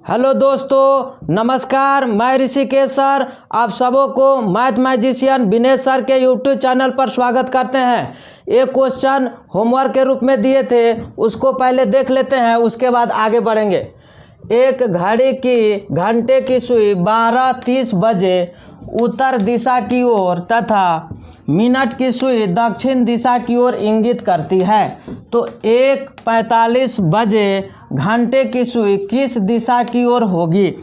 Hello दोस्तों, नमस्कार। मैं ऋषिकेश सर आप सबों को मैथ मैजिशियन विनेश सर के यूट्यूब चैनल पर स्वागत करते हैं। एक क्वेश्चन होमवर्क के रूप में दिए थे, उसको पहले देख लेते हैं, उसके बाद आगे बढ़ेंगे। एक घड़ी की घंटे की सुई 12:30 बजे उत्तर दिशा की ओर तथा मिनट की सुई दक्षिण दिशा की ओर इंगित करती है, तो 1:45 बजे घंटे की सुई किस दिशा की ओर होगी?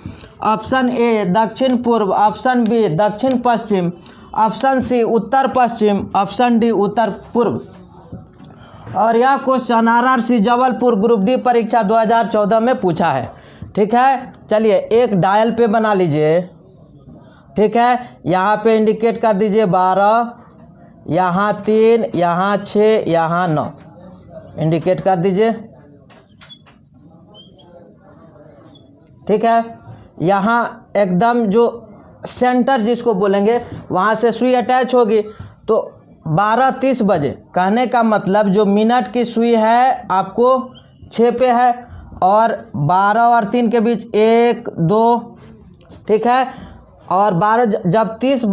ऑप्शन ए दक्षिण पूर्व, ऑप्शन बी दक्षिण पश्चिम, ऑप्शन सी उत्तर पश्चिम, ऑप्शन डी उत्तर पूर्व। और यह question RRC Jabalpur group D परीक्षा 2014 में पूछा है। ठीक है, चलिए एक डायल पे बना लीजिए। ठीक है, यहाँ पे इंडिकेट कर दीजिए 12, यहाँ 3, यहाँ 6, यहाँ 9 इंडिकेट कर दीजिए। ठीक है, यहाँ एकदम जो सेंटर जिसको बोलेंगे वहाँ से सुई अटैच होगी, तो 12:30 बजे कहने का मतलब जो मिनट की सुई है आपको 6 पे है और 12 और 3 के बीच 1 2। ठीक है, और 12 जब 30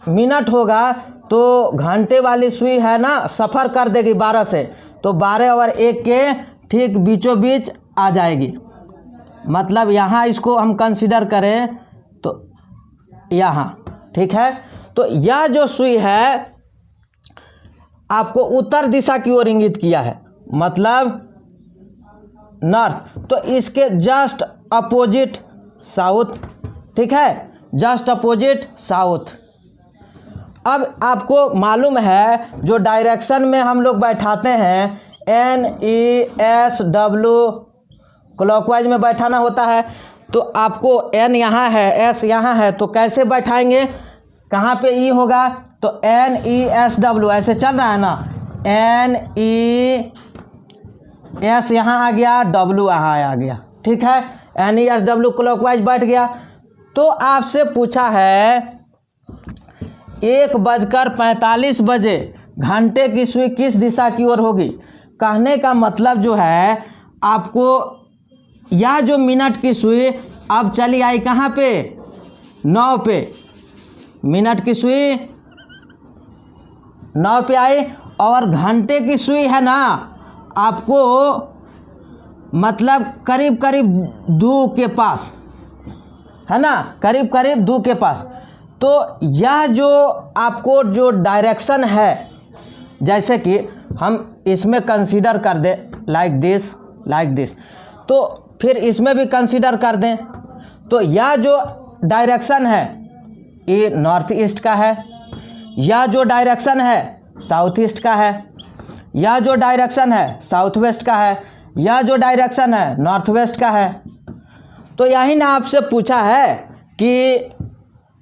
मिनट होगा तो घंटे वाली सुई है ना सफ़र कर देगी 12 से, तो 12 और 1 के ठीक बीचों बीच आ जाएगी। मतलब यहाँ इसको हम कंसीडर करें तो यहाँ। ठीक है, तो यह जो सुई है आपको उत्तर दिशा की ओर इंगित किया है, मतलब नॉर्थ, तो इसके जस्ट अपोजिट साउथ। ठीक है, जस्ट अपोजिट साउथ। अब आपको मालूम है जो डायरेक्शन में हम लोग बैठाते हैं NESW क्लॉकवाइज में बैठाना होता है, तो आपको N यहाँ है, S यहाँ है, तो कैसे बैठाएंगे? कहाँ पे E होगा? तो NESW ऐसे चल रहा है ना, NES यहाँ आ गया, W यहाँ आ गया। ठीक है, NESW क्लॉकवाइज बैठ गया। तो आपसे पूछा है 1:45 बजे घंटे की सुई किस दिशा की ओर होगी? कहने का मतलब जो है आपको यह जो मिनट की सुई अब चली आई कहाँ पे? 9 पे। मिनट की सुई 9 पे आई और घंटे की सुई है ना आपको मतलब करीब करीब 2 के पास है ना, करीब करीब 2 के पास। तो यह जो आपको जो डायरेक्शन है, जैसे कि हम इसमें कंसीडर कर दें लाइक दिस, तो फिर इसमें भी कंसीडर कर दें, तो यह जो डायरेक्शन है ये नॉर्थ ईस्ट का है, यह जो डायरेक्शन है साउथ ईस्ट का है, यह जो डायरेक्शन है साउथ वेस्ट का है, यह जो डायरेक्शन है नॉर्थ वेस्ट का है। तो यही ना आपसे पूछा है कि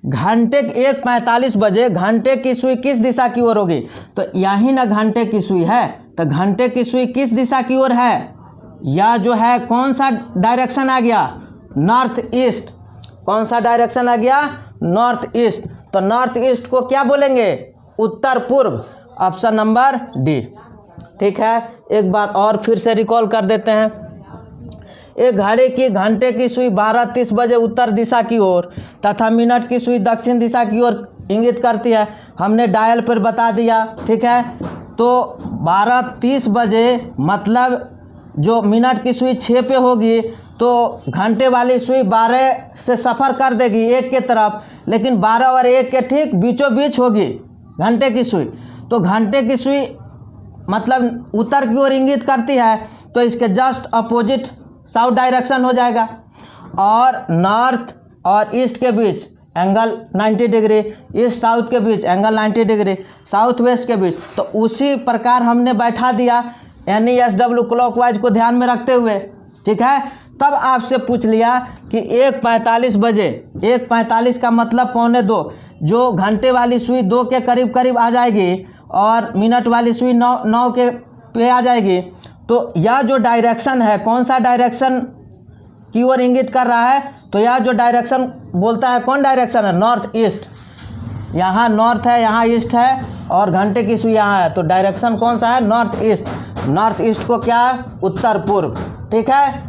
घंटे 1:45 बजे घंटे की सुई किस दिशा की ओर होगी? तो यही ना घंटे की सुई है, तो घंटे की सुई किस दिशा की ओर है? यह जो है कौन सा डायरेक्शन आ गया? North east. कौन सा डायरेक्शन आ गया? North east. तो नॉर्थ ईस्ट को क्या बोलेंगे? उत्तर पूर्व। Option number D. ठीक है, एक बार और फिर से रिकॉल कर देते हैं। एक घड़ी की घंटे की सुई 12:30 बजे उत्तर दिशा की ओर तथा मिनट की सुई दक्षिण दिशा की ओर इंगित करती है। हमने डायल पर बता दिया। ठीक है, तो 12:30 बजे मतलब जो मिनट की सुई 6 पे होगी, तो घंटे वाली सुई 12 से सफ़र कर देगी 1 के तरफ, लेकिन 12 और 1 के ठीक बीचों बीच होगी घंटे की सुई। तो घंटे की सुई मतलब उत्तर की ओर इंगित करती है, तो इसके जस्ट अपोजिट साउथ डायरेक्शन हो जाएगा। और नॉर्थ और ईस्ट के बीच एंगल 90 डिग्री, ईस्ट साउथ के बीच एंगल 90 डिग्री, साउथ वेस्ट के बीच। तो उसी प्रकार हमने बैठा दिया NESW क्लॉकवाइज को ध्यान में रखते हुए। ठीक है, तब आपसे पूछ लिया कि 1:45 बजे, 1:45 का मतलब 1:45, जो घंटे वाली सुई 2 के करीब करीब आ जाएगी और मिनट वाली सुई 9 के पे आ जाएगी। तो यह जो डायरेक्शन है कौन सा डायरेक्शन की ओर इंगित कर रहा है? तो यह जो डायरेक्शन बोलता है कौन डायरेक्शन है? North east. यहाँ नॉर्थ है, यहाँ ईस्ट है और घंटे की सुई यहाँ है, तो डायरेक्शन कौन सा है? North east. नॉर्थ ईस्ट को क्या है? उत्तर पूर्व। ठीक है,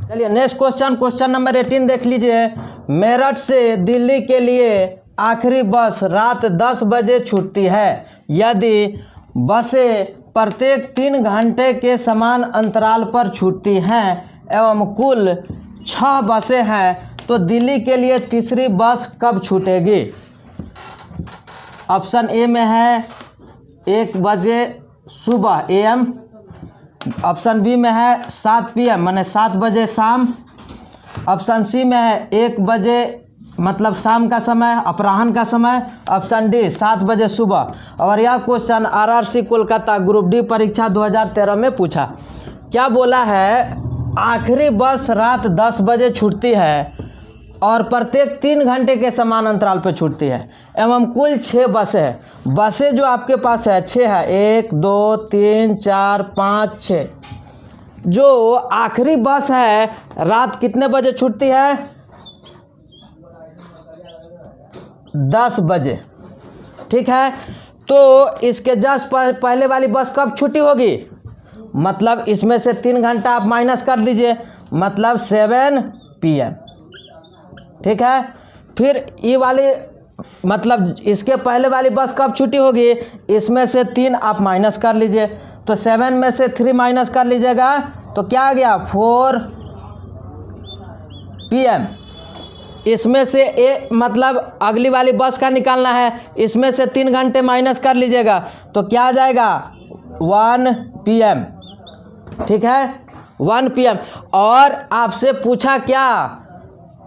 चलिए नेक्स्ट क्वेश्चन नंबर 18 देख लीजिए। मेरठ से दिल्ली के लिए आखिरी बस रात 10 बजे छूटती है। यदि बसें प्रत्येक 3 घंटे के समान अंतराल पर छूटती हैं एवं कुल 6 बसें हैं तो दिल्ली के लिए तीसरी बस कब छूटेगी? ऑप्शन ए में है 1 बजे सुबह AM, ऑप्शन बी में है 7 PM माने 7 बजे शाम, ऑप्शन सी में है 1 बजे मतलब शाम का समय, अपराह्न का समय, ऑप्शन डी 7 बजे सुबह। और यह question RRC Kolkata group D परीक्षा 2013 में पूछा। क्या बोला है? आखिरी बस रात 10 बजे छूटती है और प्रत्येक 3 घंटे के समान अंतराल पर छूटती है एवं कुल 6 बसें हैं। बसें जो आपके पास है 6 है, 1 2 3 4 5 6। जो आखिरी बस है रात कितने बजे छूटती है? 10 बजे। ठीक है, तो इसके जस्ट पहले वाली बस कब छुट्टी होगी? मतलब इसमें से 3 घंटा आप माइनस कर लीजिए, मतलब 7 PM। ठीक है, फिर ये वाली मतलब इसके पहले वाली बस कब छुट्टी होगी? इसमें से 3 आप माइनस कर लीजिए, तो 7 में से 3 माइनस कर लीजिएगा तो क्या आ गया? 4 PM। इसमें से मतलब अगली वाली बस का निकालना है, इसमें से 3 घंटे माइनस कर लीजिएगा तो क्या आ जाएगा? 1 PM। ठीक है, 1 PM। और आपसे पूछा क्या?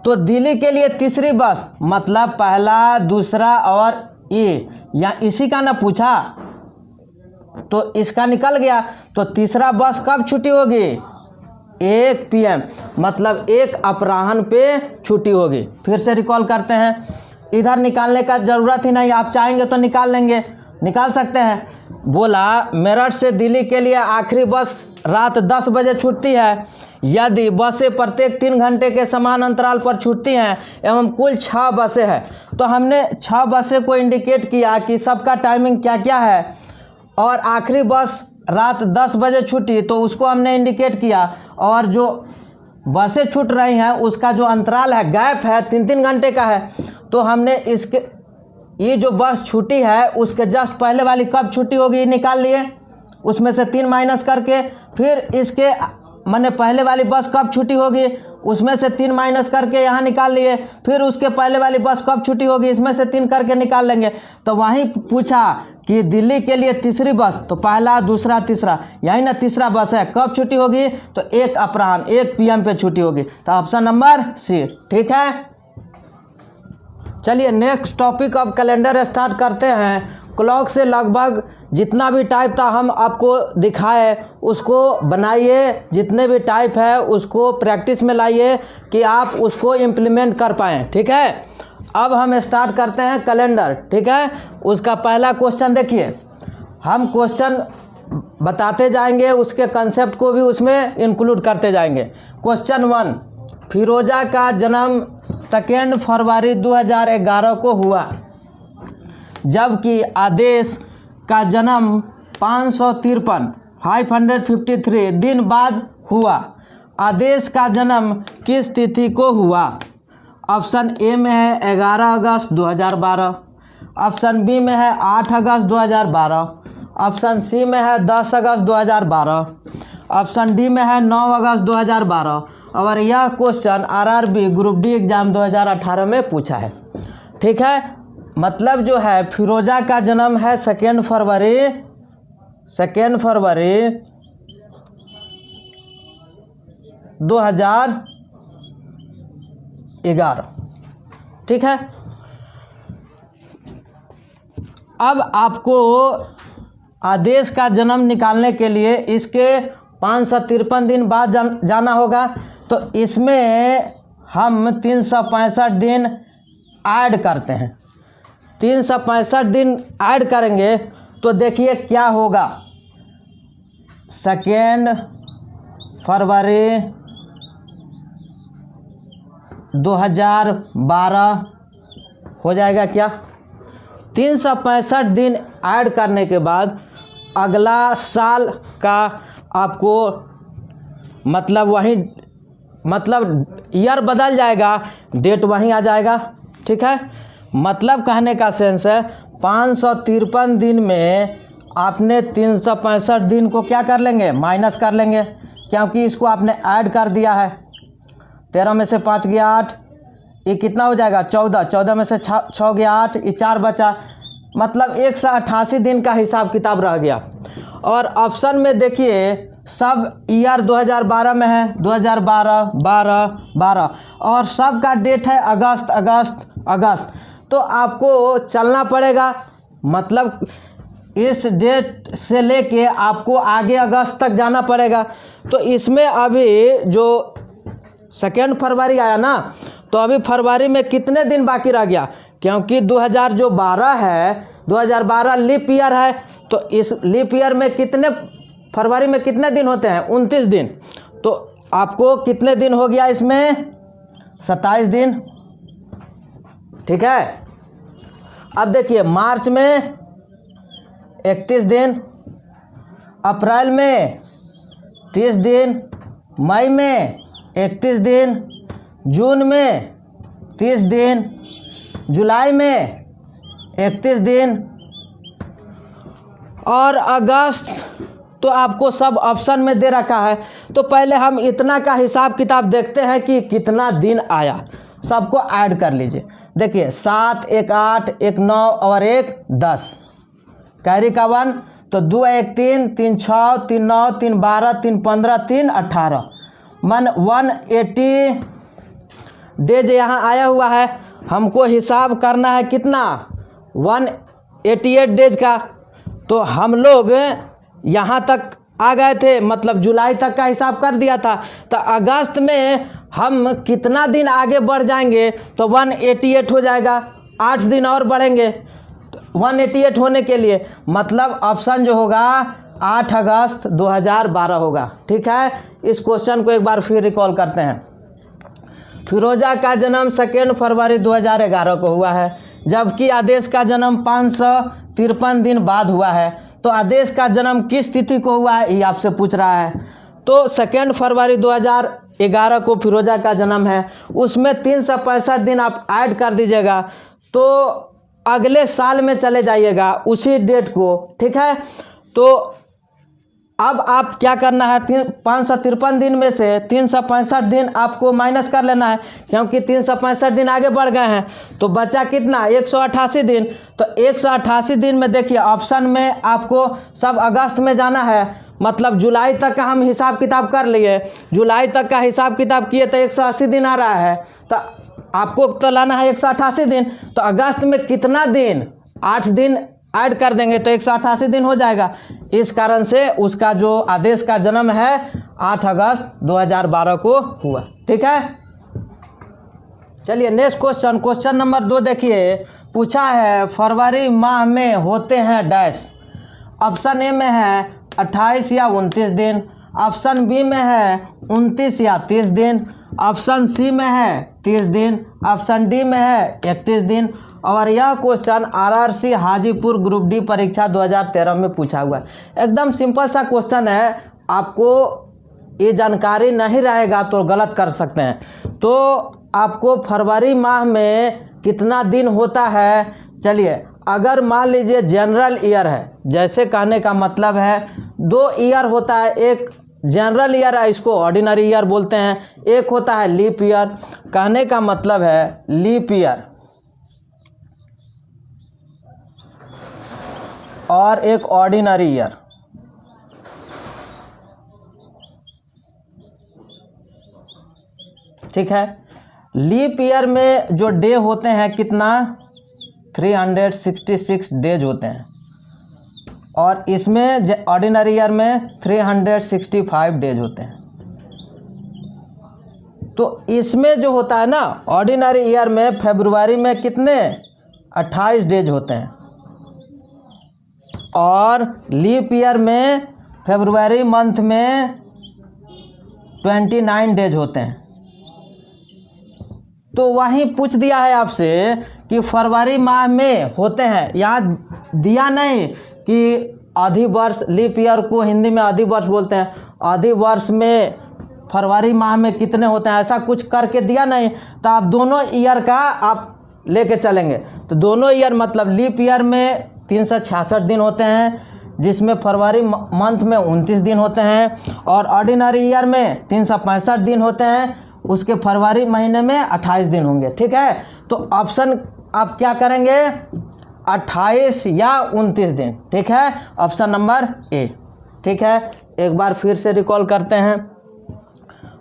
तो दिल्ली के लिए तीसरी बस मतलब पहला, दूसरा और ये या इसी का ना पूछा, तो इसका निकल गया। तो तीसरा बस कब छुट्टी होगी? 1 PM मतलब 1 अपराह्न पे छुट्टी होगी। फिर से रिकॉल करते हैं, इधर निकालने का ज़रूरत ही नहीं, आप चाहेंगे तो निकाल लेंगे, निकाल सकते हैं। बोला मेरठ से दिल्ली के लिए आखिरी बस रात 10 बजे छूटती है। यदि बसें प्रत्येक 3 घंटे के समान अंतराल पर छूटती हैं एवं कुल 6 बसें हैं, तो हमने 6 बसें को इंडिकेट किया कि सबका टाइमिंग क्या क्या है। और आखिरी बस रात 10 बजे छूटी तो उसको हमने इंडिकेट किया, और जो बसें छूट रही हैं उसका जो अंतराल है, गैप है, 3-3 घंटे का है। तो हमने इसके ये जो बस छूटी है उसके जस्ट पहले वाली कब छुट्टी होगी निकाल लिए, उसमें से 3 माइनस करके। फिर इसके माने पहले वाली बस कब छुट्टी होगी, उसमें से 3 माइनस करके यहाँ निकाल लिए। फिर उसके पहले वाली बस कब छुट्टी होगी, इसमें से 3 करके निकाल लेंगे। तो वहीं पूछा कि दिल्ली के लिए तीसरी बस, तो पहला, दूसरा, तीसरा, यही ना तीसरा बस है, कब छुट्टी होगी? तो 1 अपराह्न 1 PM पे छुट्टी होगी। तो ऑप्शन नंबर सी। ठीक है, चलिए नेक्स्ट टॉपिक अब कैलेंडर स्टार्ट करते हैं। क्लॉक से लगभग जितना भी टाइप था हम आपको दिखाए उसको बनाइए, जितने भी टाइप है उसको प्रैक्टिस में लाइए कि आप उसको इम्प्लीमेंट कर पाएँ। ठीक है, अब हम स्टार्ट करते हैं कैलेंडर। ठीक है, उसका पहला क्वेश्चन देखिए, हम क्वेश्चन बताते जाएंगे, उसके कंसेप्ट को भी उसमें इंक्लूड करते जाएंगे। क्वेश्चन 1, फिरोजा का जन्म 2 फरवरी 2011 को हुआ, जबकि आदेश का जन्म 553 दिन बाद हुआ। आदेश का जन्म किस तिथि को हुआ? ऑप्शन ए में है 11 अगस्त 2012, ऑप्शन बी में है 8 अगस्त 2012, ऑप्शन सी में है 10 अगस्त 2012, ऑप्शन डी में है 9 अगस्त 2012। और यह question RRB group D exam 2018 में पूछा है। ठीक है, मतलब जो है फिरोजा का जन्म है 2 फरवरी 2011। ठीक है, अब आपको आदेश का जन्म निकालने के लिए इसके 553 दिन बाद जाना होगा। तो इसमें हम 365 दिन ऐड करते हैं, 365 दिन ऐड करेंगे तो देखिए क्या होगा। 2 फरवरी 2012 हो जाएगा क्या? 365 दिन ऐड करने के बाद अगला साल का आपको मतलब वही मतलब ईयर बदल जाएगा, डेट वहीं आ जाएगा। ठीक है, मतलब कहने का सेंस है 553 दिन में आपने 365 दिन को क्या कर लेंगे, माइनस कर लेंगे, क्योंकि इसको आपने ऐड कर दिया है। 13 में से 5 गया 8, ये कितना हो जाएगा 14, 14 में से 6 गया 8, ये 4 बचा, मतलब 188 दिन का हिसाब किताब रह गया। और ऑप्शन में देखिए सब ईयर 2012 में है, 2012, 12, 12 और सब का डेट है अगस्त, अगस्त, अगस्त। तो आपको चलना पड़ेगा, मतलब इस डेट से लेके आपको आगे अगस्त तक जाना पड़ेगा। तो इसमें अभी जो 2 फरवरी आया ना, तो अभी फरवरी में कितने दिन बाकी रह गया, क्योंकि 2012 है, 2012 लीप ईयर है, तो इस लीप ईयर में कितने, फरवरी में कितने दिन होते हैं, 29 दिन। तो आपको कितने दिन हो गया इसमें, 27 दिन। ठीक है, अब देखिए मार्च में 31 दिन, अप्रैल में 30 दिन, मई में 31 दिन, जून में 30 दिन, जुलाई में 31 दिन और अगस्त तो आपको सब ऑप्शन में दे रखा है। तो पहले हम इतना का हिसाब किताब देखते हैं कि कितना दिन आया, सबको ऐड कर लीजिए। देखिए 7, 1 8, 1 9 और 1 10, कैरी का 1, तो 2 1 3, 3 6, 3 9, 3 12, 3 15, 3 18, मन 180 डेज यहाँ आया हुआ है। हमको हिसाब करना है कितना, 188 डेज का। तो हम लोग यहाँ तक आ गए थे, मतलब जुलाई तक का हिसाब कर दिया था। तो अगस्त में हम कितना दिन आगे बढ़ जाएंगे, तो 188 हो जाएगा, 8 दिन और बढ़ेंगे 188 होने के लिए, मतलब ऑप्शन जो होगा 8 अगस्त 2012 होगा। ठीक है, इस क्वेश्चन को एक बार फिर रिकॉल करते हैं। फिरोजा का जन्म 2 फरवरी 2011 को हुआ है, जबकि आदेश का जन्म 553 दिन बाद हुआ है। तो आदेश का जन्म किस तिथि को हुआ है, ये आपसे पूछ रहा है। तो 2 फरवरी 2011 को फिरोजा का जन्म है, उसमें 365 दिन आप ऐड कर दीजिएगा, तो अगले साल में चले जाइएगा उसी डेट को। ठीक है, तो अब आप क्या करना है, 553 दिन में से 365 दिन आपको माइनस कर लेना है, क्योंकि 365 दिन आगे बढ़ गए हैं। तो बचा कितना, 188 दिन। तो 188 दिन में देखिए ऑप्शन में आपको सब अगस्त में जाना है, मतलब जुलाई तक का हम हिसाब किताब कर लिए, जुलाई तक का हिसाब किताब किए तो 180 दिन आ रहा है, तो आपको तो लाना है 188 दिन। तो अगस्त में कितना दिन, 8 दिन ऐड कर देंगे तो 188 दिन हो जाएगा। इस कारण से उसका जो आदेश का जन्म है 8 अगस्त 2012 को हुआ। ठीक है, चलिए नेक्स्ट क्वेश्चन, क्वेश्चन नंबर 2 देखिए, पूछा है फरवरी माह में होते हैं डैश। ऑप्शन ए में है 28 या 29 दिन, ऑप्शन बी में है 29 या 30 दिन, ऑप्शन सी में है 30 दिन, ऑप्शन डी में है 31 दिन। और यह question RRC Hajipur group D परीक्षा 2013 में पूछा हुआ है। एकदम सिंपल सा क्वेश्चन है, आपको ये जानकारी नहीं रहेगा तो गलत कर सकते हैं। तो आपको फरवरी माह में कितना दिन होता है, चलिए अगर मान लीजिए जनरल ईयर है, जैसे कहने का मतलब है 2 ईयर होता है, एक जनरल ईयर है, इसको ऑर्डिनरी ईयर बोलते हैं, एक होता है लीप ईयर। कहने का मतलब है लीप ईयर और एक ऑर्डिनरी ईयर। ठीक है, लीप ईयर में जो डे होते हैं कितना, 366 डेज होते हैं, और इसमें ऑर्डिनरी ईयर में 365 डेज होते हैं। तो इसमें जो होता है ना, ऑर्डिनरी ईयर में फरवरी में कितने 28 डेज होते हैं, और लीप ईयर में फरवरी मंथ में 29 डेज होते हैं। तो वहीं पूछ दिया है आपसे कि फरवरी माह में होते हैं, यहाँ दिया नहीं कि अधिवर्ष, लीप ईयर को हिंदी में अधिवर्ष बोलते हैं, अधिवर्ष में फरवरी माह में कितने होते हैं, ऐसा कुछ करके दिया नहीं, तो आप दोनों ईयर का आप लेके चलेंगे। तो दोनों ईयर मतलब लीप ईयर में 366 दिन होते हैं, जिसमें फरवरी मंथ में 29 दिन होते हैं, और ऑर्डिनरी ईयर में 365 दिन होते हैं, उसके फरवरी महीने में 28 दिन होंगे। ठीक है, तो ऑप्शन आप क्या करेंगे, 28 या 29 दिन। ठीक है, ऑप्शन नंबर ए। ठीक है, एक बार फिर से रिकॉल करते हैं,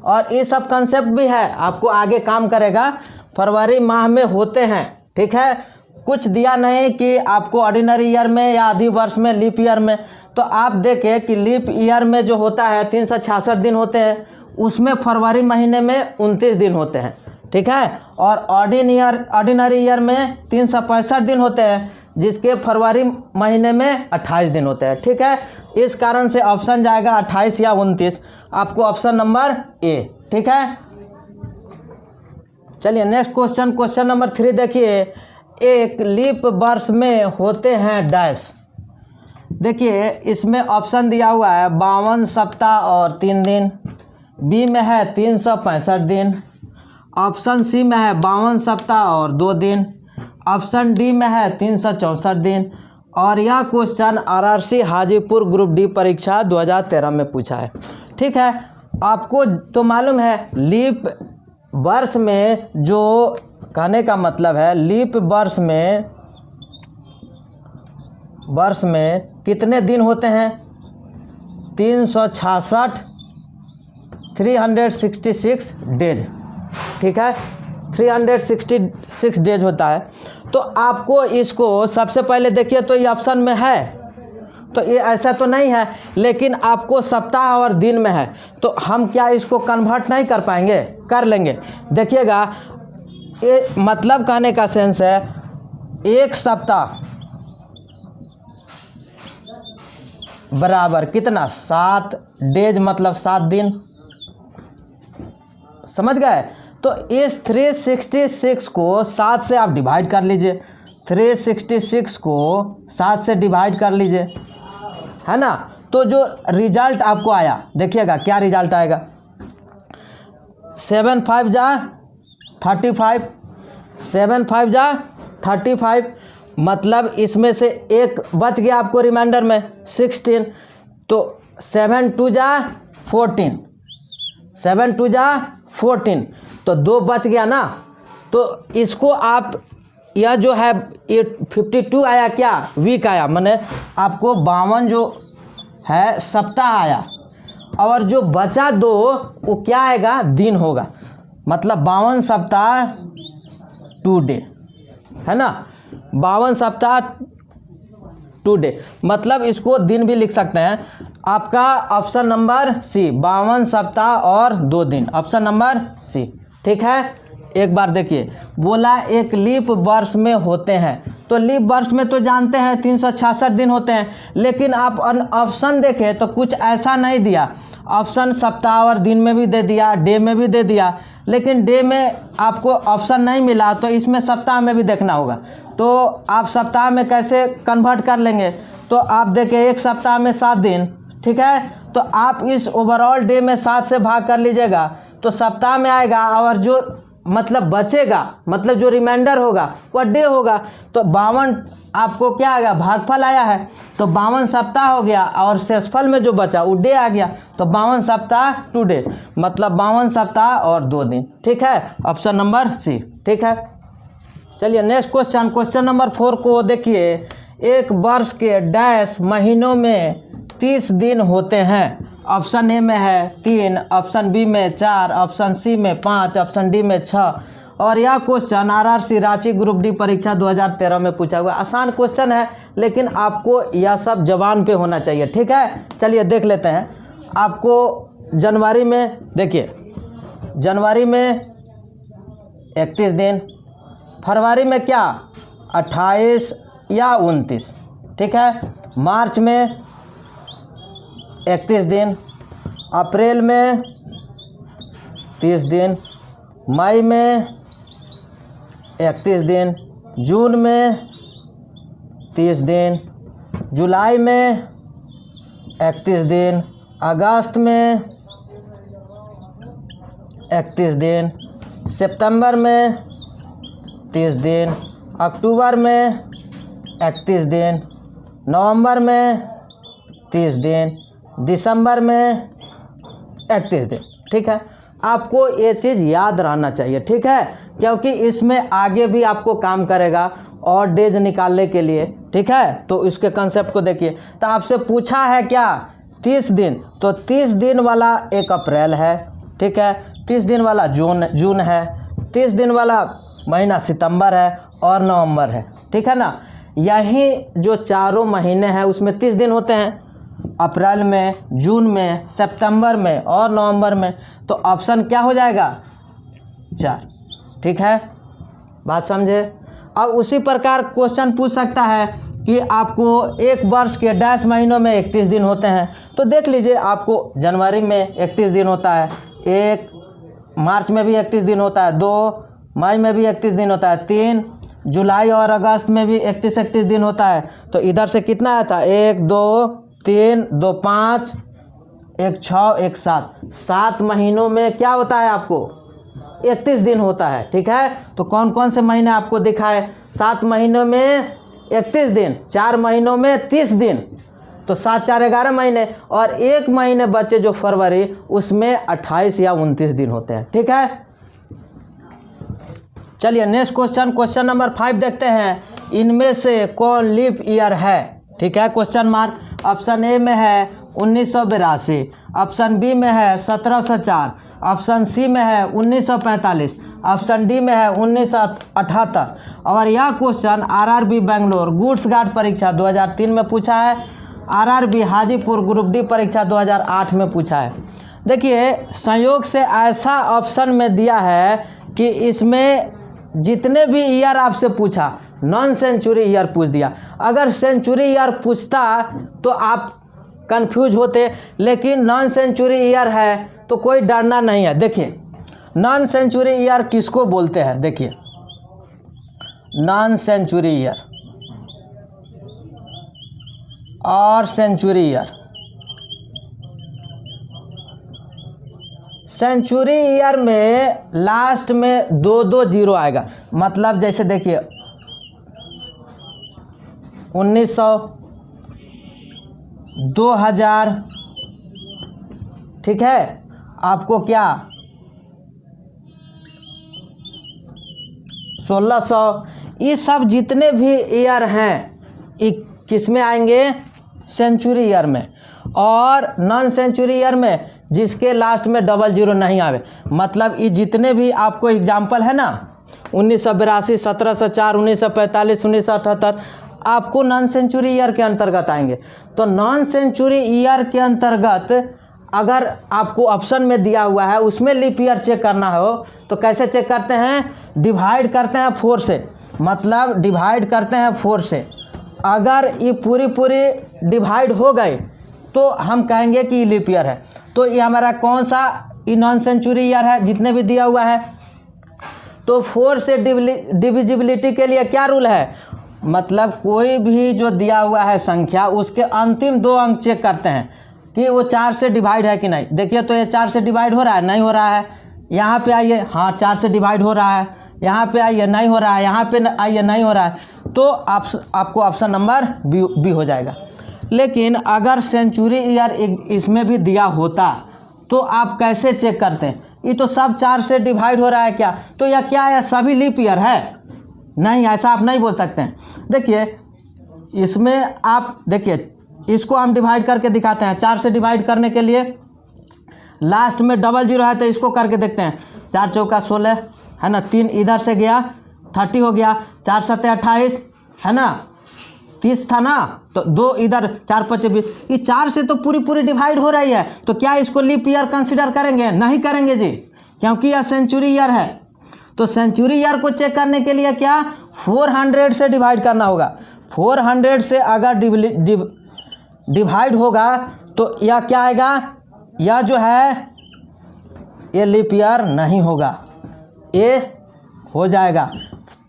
और ये सब कंसेप्ट भी है, आपको आगे काम करेगा। फरवरी माह में होते हैं, ठीक है, कुछ दिया नहीं कि आपको ऑर्डिनरी ईयर में या आधी वर्ष में, लीप ईयर में। तो आप देखें कि लीप ईयर में जो होता है 366 दिन होते हैं, उसमें फरवरी महीने में 29 दिन होते हैं। ठीक है, और ऑर्डिनरी ईयर में 365 दिन होते हैं, जिसके फरवरी महीने में 28 दिन होते हैं। ठीक है, इस कारण से ऑप्शन जाएगा 28 या 29, आपको ऑप्शन नंबर ए। ठीक है, चलिए नेक्स्ट क्वेश्चन, क्वेश्चन नंबर 3 देखिए, एक लीप वर्ष में होते हैं डैश। देखिए इसमें ऑप्शन दिया हुआ है 52 सप्ताह और 3 दिन, बी में है 365 दिन, ऑप्शन सी में है 52 सप्ताह और 2 दिन, ऑप्शन डी में है 364 दिन। और यह question RRC Hajipur group D परीक्षा 2013 में पूछा है। ठीक है, आपको तो मालूम है लीप वर्ष में, जो कहने का मतलब है लीप वर्ष में कितने दिन होते हैं, 366 366 डेज। ठीक है, 366 डेज होता है। तो आपको इसको सबसे पहले देखिए, तो ये ऑप्शन में है, तो ये ऐसा तो नहीं है, लेकिन आपको सप्ताह और दिन में है, तो हम क्या इसको कन्वर्ट नहीं कर पाएंगे, कर लेंगे। देखिएगा, ये मतलब कहने का सेंस है, एक सप्ताह बराबर कितना, 7 डेज, मतलब 7 दिन। समझ गए? तो इस 366 को 7 से आप डिवाइड कर लीजिए, 366 को 7 से डिवाइड कर लीजिए, है ना। तो जो रिजल्ट आपको आया, देखिएगा क्या रिजल्ट आएगा, 7 5 जा 35, 7 5 जा 35, मतलब इसमें से एक बच गया आपको रिमाइंडर में 16, तो 7 2 जा 14, 7 2 जा 14, तो 2 बच गया ना। तो इसको आप, यह जो है ये 52 आया, क्या वीक आया, माने आपको 52 जो है सप्ताह आया, और जो बचा 2 वो क्या आएगा, दिन होगा, मतलब 52 सप्ताह 2 डे, है ना, 52 सप्ताह 2 डे, मतलब इसको दिन भी लिख सकते हैं। आपका ऑप्शन नंबर सी, 52 सप्ताह और 2 दिन, ऑप्शन नंबर सी। ठीक है, एक बार देखिए, बोला एक लीप वर्ष में होते हैं, तो लीप वर्ष में तो जानते हैं 366 दिन होते हैं, लेकिन आप ऑप्शन देखें तो कुछ ऐसा नहीं दिया। ऑप्शन सप्ताह और दिन में भी दे दिया, डे में भी दे दिया, लेकिन डे में आपको ऑप्शन नहीं मिला, तो इसमें सप्ताह में भी देखना होगा। तो आप सप्ताह में कैसे कन्वर्ट कर लेंगे, तो आप देखिए एक सप्ताह में 7 दिन, ठीक है, तो आप इस ओवरऑल डे में 7 से भाग कर लीजिएगा, तो सप्ताह में आएगा, और जो मतलब बचेगा, मतलब जो रिमाइंडर होगा वह डे होगा। तो 52 आपको क्या आएगा, भागफल आया है, तो 52 सप्ताह हो गया, और शेषफल में जो बचा वो डे आ गया, तो 52 सप्ताह 2 डे, मतलब 52 सप्ताह और 2 दिन। ठीक है, ऑप्शन नंबर सी। ठीक है, चलिए नेक्स्ट क्वेश्चन, क्वेश्चन नंबर 4 को देखिए, एक वर्ष के डैश महीनों में 30 दिन होते हैं। ऑप्शन ए में है 3, ऑप्शन बी में 4, ऑप्शन सी में 5, ऑप्शन डी में 6। और यह question RRC Ranchi group D परीक्षा 2013 में पूछा हुआ। आसान क्वेश्चन है, लेकिन आपको यह सब जबान पे होना चाहिए। ठीक है, चलिए देख लेते हैं। आपको जनवरी में, देखिए जनवरी में 31 दिन, फरवरी में क्या 28 या 29, ठीक है, मार्च में 31 दिन, अप्रैल में 30 दिन, मई में 31 दिन, जून में 30 दिन, जुलाई में 31 दिन, अगस्त में 31 दिन, सितंबर में 30 दिन, अक्टूबर में 31 दिन, नवंबर में 30 दिन, दिसंबर में 31 दिन। ठीक है, आपको ये चीज़ याद रहना चाहिए। ठीक है, क्योंकि इसमें आगे भी आपको काम करेगा और डेज निकालने के लिए। ठीक है, तो इसके कंसेप्ट को देखिए। तो आपसे पूछा है क्या 30 दिन, तो 30 दिन वाला 1 अप्रैल है। ठीक है, 30 दिन वाला जून है, 30 दिन वाला महीना सितंबर है और नवंबर है। ठीक है ना, यही जो चारों महीने हैं उसमें 30 दिन होते हैं, अप्रैल में, जून में, सितंबर में और नवंबर में। तो ऑप्शन क्या हो जाएगा 4। ठीक है, बात समझे। अब उसी प्रकार क्वेश्चन पूछ सकता है कि आपको एक वर्ष के डैश महीनों में 31 दिन होते हैं। तो देख लीजिए, आपको जनवरी में 31 दिन होता है, 1 मार्च में भी 31 दिन होता है, 2 मई में भी 31 दिन होता है, 3 जुलाई और अगस्त में भी 31 दिन होता है। तो इधर से कितना आता है 1 2 3 2 5 1 6 1 7, 7 महीनों में क्या होता है आपको 31 दिन होता है। ठीक है, तो कौन कौन से महीने आपको दिखाए 7 महीनों में 31 दिन, 4 महीनों में 30 दिन, तो 7 4 11 महीने, और 1 महीने बचे जो फरवरी, उसमें 28 या 29 दिन होते हैं। ठीक है, चलिए नेक्स्ट क्वेश्चन नंबर 5 देखते हैं। इनमें से कौन लीप ईयर है? ठीक है, क्वेश्चन मार्क। ऑप्शन ए में है 1982, ऑप्शन बी में है 1704, ऑप्शन सी में है 1945, ऑप्शन डी में है 1978। और यह question RRB Bangalore goods guard परीक्षा 2003 में पूछा है, आरआरबी हाजीपुर ग्रुप डी परीक्षा 2008 में पूछा है। देखिए, संयोग से ऐसा ऑप्शन में दिया है कि इसमें जितने भी ईयर आपसे पूछा, नॉन सेंचुरी ईयर पूछ दिया। अगर सेंचुरी ईयर पूछता तो आप कंफ्यूज होते, लेकिन नॉन सेंचुरी ईयर है तो कोई डरना नहीं है। देखिए, नॉन सेंचुरी ईयर किसको बोलते हैं? देखिए, नॉन सेंचुरी ईयर और सेंचुरी ईयर। सेंचुरी ईयर में लास्ट में 2 जीरो आएगा, मतलब जैसे देखिए 1900, 2000, ठीक है, आपको क्या 1600, ये सब जितने भी ईयर हैं ये किस में आएंगे? सेंचुरी ईयर में। और नॉन सेंचुरी ईयर में जिसके लास्ट में 00 नहीं आवे, मतलब ये जितने भी आपको एग्जाम्पल है ना 1982, 1704, 1945, 1978, आपको नॉन सेंचुरी ईयर के अंतर्गत आएंगे। तो नॉन सेंचुरी ईयर के अंतर्गत अगर आपको ऑप्शन में दिया हुआ है उसमें लीप ईयर चेक करना हो तो कैसे चेक करते हैं? डिवाइड करते हैं 4 से, मतलब डिवाइड करते हैं 4 से। अगर ये पूरी डिवाइड हो गए तो हम कहेंगे कि लीप ईयर है। तो ये हमारा कौन सा ये नॉन सेंचुरी ईयर है जितने भी दिया हुआ है। तो 4 से डिविजिबिलिटी के लिए क्या रूल है? मतलब कोई भी जो दिया हुआ है संख्या, उसके अंतिम 2 अंक चेक करते हैं कि वो 4 से डिवाइड है कि नहीं। देखिए, तो ये 4 से डिवाइड हो रहा है? नहीं हो रहा है। यहाँ पे आइए, हाँ 4 से डिवाइड हो रहा है। यहाँ पे आइए, नहीं हो रहा है। यहाँ पे आइए, नहीं हो रहा है। तो आपको ऑप्शन नंबर बी हो जाएगा। लेकिन अगर सेंचुरी ईयर इसमें भी दिया होता तो आप कैसे चेक करते हैं? ये तो सब 4 से डिवाइड हो रहा है क्या, तो यह क्या है? सभी लीप ईयर है? नहीं, ऐसा आप नहीं बोल सकते हैं। देखिए, इसमें आप देखिए, इसको हम डिवाइड करके दिखाते हैं। 4 से डिवाइड करने के लिए लास्ट में 00 है तो इसको करके देखते हैं। 4 चौका 16 है ना, 3 इधर से गया 30 हो गया, 4 7 28 है ना, 30 था ना, तो 2 इधर, 4 5 20। ये 4 से तो पूरी डिवाइड हो रही है, तो क्या इसको लीप ईयर कंसीडर करेंगे? नहीं करेंगे जी, क्योंकि यह सेंचुरी ईयर है। तो सेंचुरी ईयर को चेक करने के लिए क्या 400 से डिवाइड करना होगा। 400 से अगर डिवाइड होगा तो यह क्या आएगा? यह जो है ये लीप ईयर नहीं होगा, ये हो जाएगा।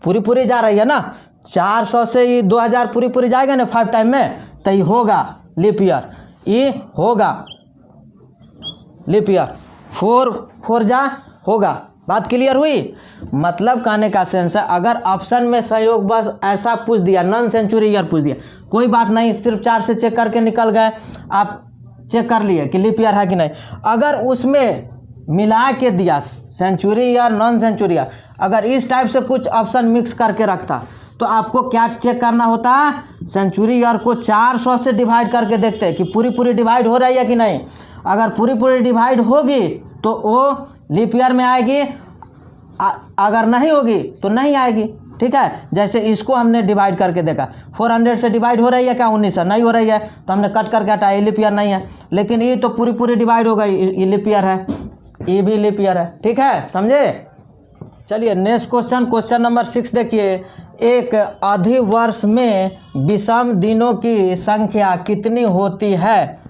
पूरी जा रही है ना, 400 से ये 2000 पूरी जाएगा ना 5 टाइम में, तो ये होगा लीप ईयर, ये होगा लीप ईयर। 4 जा होगा। बात क्लियर हुई? मतलब कहने का सेंस है, अगर ऑप्शन में संयोग बस ऐसा पूछ दिया, नॉन सेंचुरी ईयर पूछ दिया, कोई बात नहीं, सिर्फ 4 से चेक करके निकल गए, आप चेक कर लिए कि लीप ईयर है कि नहीं। अगर उसमें मिला के दिया century year, non century year, अगर इस टाइप से कुछ ऑप्शन मिक्स करके रखता तो आपको क्या चेक करना होता? सेंचुरी ईयर को 400 से डिवाइड करके देखते हैं कि पूरी डिवाइड हो रही है कि नहीं। अगर पूरी डिवाइड होगी तो वो लीप ईयर में आएगी, अगर नहीं होगी तो नहीं आएगी। ठीक है, जैसे इसको हमने डिवाइड करके देखा, 400 से डिवाइड हो रही है क्या? 19 से नहीं हो रही है, तो हमने कट करके हटाया, लीप ईयर नहीं है। लेकिन ये तो पूरी डिवाइड हो गई, ये लीप ईयर है, ये भी लीप ईयर है। ठीक है, समझे? चलिए नेक्स्ट क्वेश्चन, क्वेश्चन नंबर 6 देखिए। एक अधिवर्ष में विषम दिनों की संख्या कितनी होती है?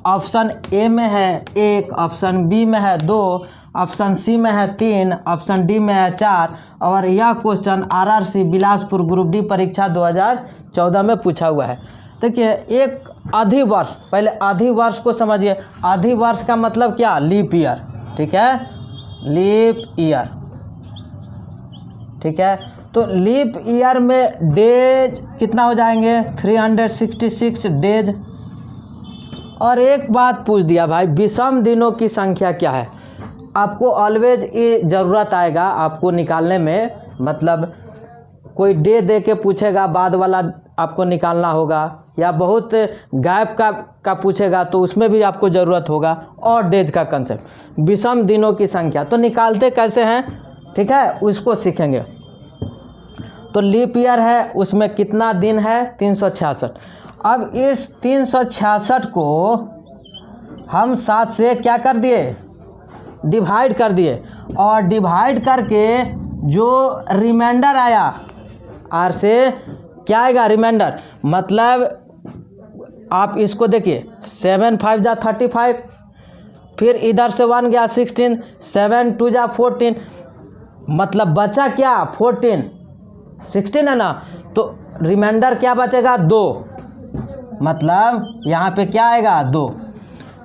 ऑप्शन ए में है 1, ऑप्शन बी में है 2, ऑप्शन सी में है 3, ऑप्शन डी में है 4। और यह question RRC Bilaspur group D परीक्षा 2014 में पूछा हुआ है। देखिए, एक अधिवर्ष, पहले अधिवर्ष को समझिए। अधिवर्ष का मतलब क्या? Leap year. ठीक है, लीप ईयर। ठीक है, तो लीप ईयर में डेज कितना हो जाएंगे? 366 डेज। और एक बात पूछ दिया भाई, विषम दिनों की संख्या क्या है? आपको ऑलवेज ये ज़रूरत आएगा आपको निकालने में, मतलब कोई डे दे के पूछेगा, बाद वाला आपको निकालना होगा, या बहुत गैप का पूछेगा तो उसमें भी आपको ज़रूरत होगा, और डेज का कंसेप्ट, विषम दिनों की संख्या तो निकालते कैसे हैं? ठीक है, उसको सीखेंगे। तो लीप ईयर है, उसमें कितना दिन है? 366। अब इस 366 को हम 7 से क्या कर दिए? डिवाइड कर दिए, और डिवाइड करके जो रिमाइंडर आया, आर से क्या आएगा? रिमाइंडर। मतलब आप इसको देखिए, 7 5 जा 35, फिर इधर से 1 गया 16, 7 2 जा 14, मतलब बचा क्या? 14, 16 है ना, तो रिमाइंडर क्या बचेगा? 2। मतलब यहाँ पे क्या आएगा? 2।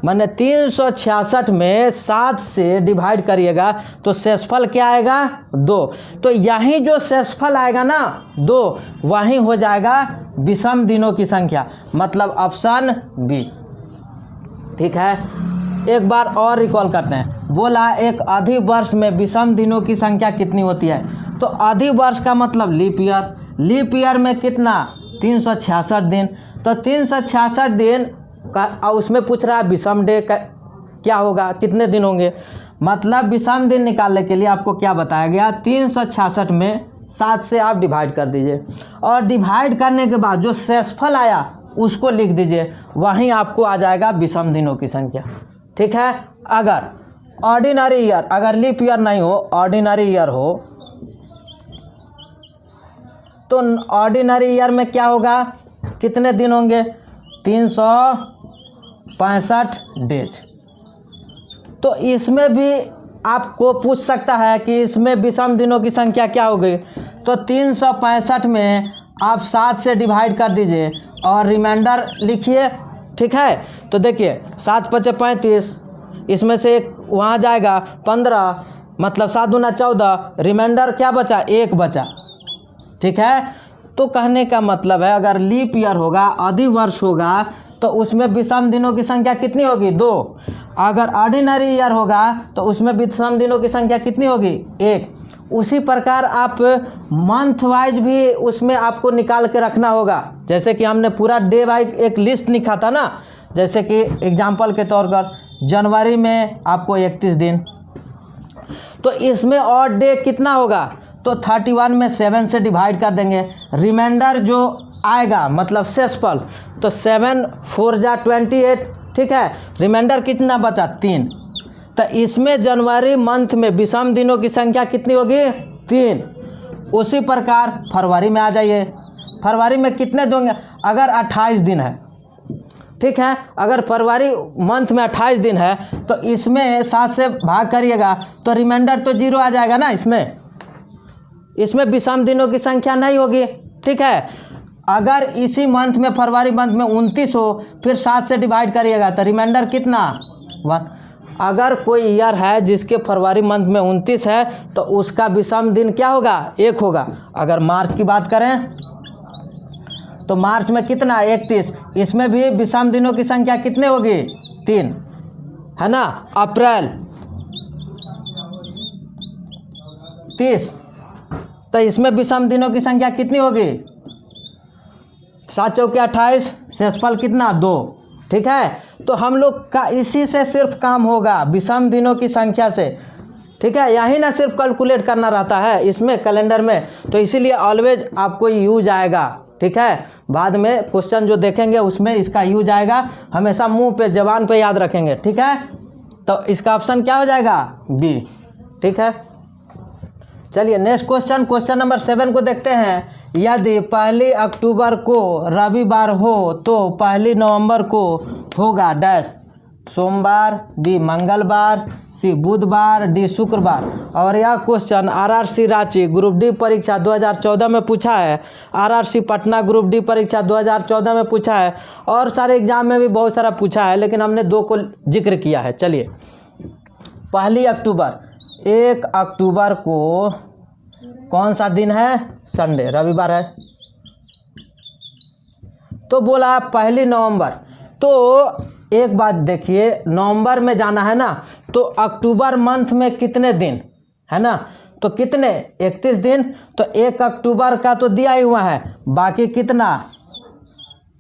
माने 366 में 7 से डिवाइड करिएगा तो शेषफल क्या आएगा? 2। तो यहीं जो शेषफल आएगा ना 2, वहीं हो जाएगा विषम दिनों की संख्या, मतलब ऑप्शन बी। ठीक है, एक बार और रिकॉल करते हैं। बोला एक अधिवर्ष में विषम दिनों की संख्या कितनी होती है? तो अधिवर्ष का मतलब लीप ईयर। लीप ईयर में कितना? 366 दिन। तो 366 दिन का, और उसमें पूछ रहा है विषम डे का क्या होगा, कितने दिन होंगे। मतलब विषम दिन निकालने के लिए आपको क्या बताया गया? 366 में 7 से आप डिवाइड कर दीजिए, और डिवाइड करने के बाद जो शेषफल आया उसको लिख दीजिए, वहीं आपको आ जाएगा विषम दिनों की संख्या। ठीक है, अगर ऑर्डिनरी ईयर, अगर लीप ईयर नहीं हो, ऑर्डिनरी ईयर हो, तो ऑर्डिनरी ईयर में क्या होगा? कितने दिन होंगे? 365 डेज। तो इसमें भी आपको पूछ सकता है कि इसमें विषम दिनों की संख्या क्या हो गई। तो 365 में आप 7 से डिवाइड कर दीजिए और रिमाइंडर लिखिए। ठीक है, तो देखिए 7 5 35, इसमें से एक वहाँ जाएगा 15, मतलब 7 दूना 14, रिमाइंडर क्या बचा? 1 बचा। ठीक है, तो कहने का मतलब है अगर लीप ईयर होगा, अधिवर्ष होगा, तो उसमें विषम दिनों की संख्या कितनी होगी? 2। अगर ऑर्डिनरी ईयर होगा तो उसमें विषम दिनों की संख्या कितनी होगी? 1। उसी प्रकार आप मंथ वाइज भी उसमें आपको निकाल के रखना होगा। जैसे कि हमने पूरा डे वाइज एक लिस्ट लिखा था ना, जैसे कि एग्जाम्पल के तौर पर जनवरी में आपको 31 दिन, तो इसमें और डे कितना होगा? तो 31 में 7 से डिवाइड कर देंगे, रिमाइंडर जो आएगा मतलब शेषफल, तो 7 4 जा 28। ठीक है, रिमाइंडर कितना बचा? 3। तो इसमें जनवरी मंथ में विषम दिनों की संख्या कितनी होगी? 3। उसी प्रकार फरवरी में आ जाइए, फरवरी में कितने दोगे? अगर 28 दिन है, ठीक है, अगर फरवरी मंथ में 28 दिन है तो इसमें 7 से भाग करिएगा तो रिमाइंडर तो 0 आ जाएगा ना। इसमें विषम दिनों की संख्या नहीं होगी। ठीक है, अगर इसी मंथ में फरवरी मंथ में 29 हो, फिर 7 से डिवाइड करिएगा तो रिमाइंडर कितना? 1। अगर कोई ईयर है जिसके फरवरी मंथ में 29 है तो उसका विषम दिन क्या होगा? 1 होगा। अगर मार्च की बात करें तो मार्च में कितना? 31। इसमें भी विषम दिनों की संख्या कितने होगी? 3, है ना। अप्रैल 30, तो इसमें विषम दिनों की संख्या कितनी होगी? 7 चौके 28, शेषफल कितना? 2। ठीक है, तो हम लोग का इसी से सिर्फ काम होगा, विषम दिनों की संख्या से। ठीक है, यही ना सिर्फ कैलकुलेट करना रहता है इसमें कैलेंडर में, तो इसीलिए ऑलवेज आपको यूज आएगा। ठीक है, बाद में क्वेश्चन जो देखेंगे उसमें इसका यूज आएगा, हमेशा मुंह पे जबान पे याद रखेंगे। ठीक है, तो इसका ऑप्शन क्या हो जाएगा? बी। ठीक है, चलिए नेक्स्ट क्वेश्चन, क्वेश्चन नंबर 7 को देखते हैं। यदि 1 अक्टूबर को रविवार हो तो 1 नवंबर को होगा डैश, सोमवार, बी मंगलवार, सी बुधवार, डी शुक्रवार। और यह question RRC Ranchi group D परीक्षा 2014 में पूछा है, आरआरसी पटना ग्रुप डी परीक्षा 2014 में पूछा है, और सारे एग्जाम में भी बहुत सारा पूछा है, लेकिन हमने 2 को जिक्र किया है। चलिए 1 अक्टूबर, 1 अक्टूबर को कौन सा दिन है? संडे, रविवार है। तो बोला 1 नवंबर, तो एक बात देखिए, नवंबर में जाना है ना, तो अक्टूबर मंथ में कितने दिन है ना, तो कितने? 31 दिन। तो 1 अक्टूबर का तो दिया ही हुआ है, बाकी कितना?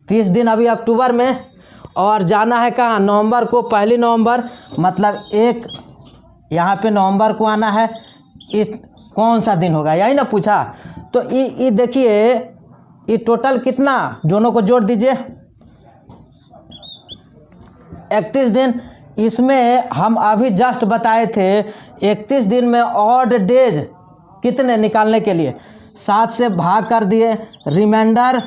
30 दिन अभी अक्टूबर में, और जाना है कहाँ? नवंबर को। 1 नवंबर मतलब 1, यहाँ पे नवंबर को आना है। इस कौन सा दिन होगा, यही ना पूछा। तो ये देखिए, ये टोटल कितना, दोनों को जोड़ दीजिए, 31 दिन। इसमें हम अभी जस्ट बताए थे 31 दिन में ऑड डेज कितने निकालने के लिए 7 से भाग कर दिए, रिमाइंडर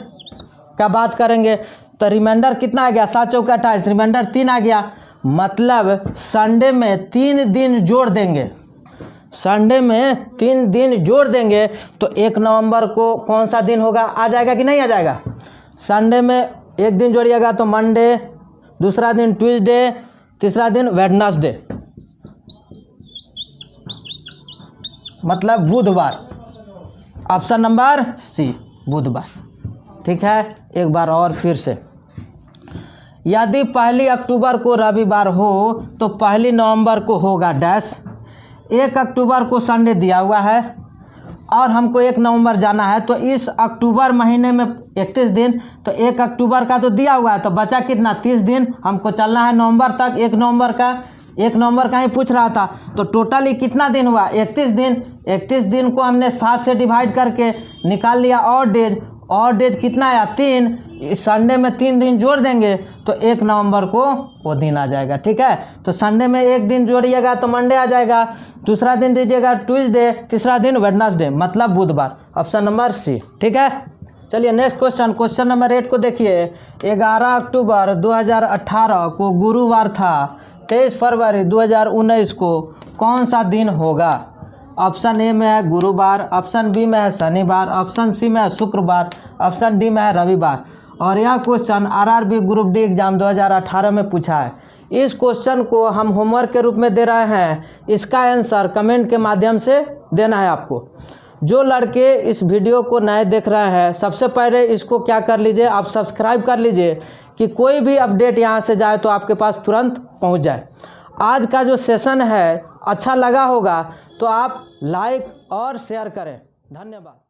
का बात करेंगे तो रिमाइंडर कितना आ गया? 7 चौके 28, रिमाइंडर 3 आ गया। मतलब संडे में 3 दिन जोड़ देंगे, संडे में 3 दिन जोड़ देंगे तो 1 नवंबर को कौन सा दिन होगा? आ जाएगा कि नहीं आ जाएगा? संडे में 1 दिन जोड़िएगा तो मंडे, दूसरा दिन ट्यूसडे, तीसरा दिन वेडनेसडे, मतलब बुधवार। ऑप्शन नंबर सी, बुधवार। ठीक है, एक बार और फिर से, यदि 1 अक्टूबर को रविवार हो तो 1 नवंबर को होगा डैश, 1 अक्टूबर को संडे दिया हुआ है और हमको 1 नवंबर जाना है, तो इस अक्टूबर महीने में 31 दिन, तो 1 अक्टूबर का तो दिया हुआ है, तो बचा कितना? 30 दिन। हमको चलना है नवंबर तक, 1 नवंबर का, 1 नवंबर का ही पूछ रहा था, तो टोटली कितना दिन हुआ? 31 दिन। 31 दिन को हमने 7 से डिवाइड करके निकाल लिया ऑड डेज, ऑड डेज कितना आया? 3। संडे में 3 दिन जोड़ देंगे तो 1 नवंबर को वो दिन आ जाएगा। ठीक है, तो संडे में 1 दिन जोड़िएगा तो मंडे आ जाएगा, दूसरा दिन दीजिएगा ट्यूसडे, तीसरा दिन वेडनेसडे, मतलब बुधवार। Option number C. ठीक है, चलिए नेक्स्ट क्वेश्चन, क्वेश्चन नंबर 8 को देखिए। 11 अक्टूबर 2018 को गुरुवार था, 23 फरवरी 2019 को कौन सा दिन होगा? ऑप्शन ए में है गुरुवार, ऑप्शन बी में है शनिवार, ऑप्शन सी में है शुक्रवार, ऑप्शन डी में है रविवार। और यह question RRB group D exam 2018 में पूछा है। इस क्वेश्चन को हम होमवर्क के रूप में दे रहे हैं, इसका आंसर कमेंट के माध्यम से देना है आपको। जो लड़के इस वीडियो को नए देख रहे हैं, सबसे पहले इसको क्या कर लीजिए, आप सब्सक्राइब कर लीजिए कि कोई भी अपडेट यहाँ से जाए तो आपके पास तुरंत पहुँच जाए। आज का जो सेशन है अच्छा लगा होगा तो आप लाइक और शेयर करें। धन्यवाद।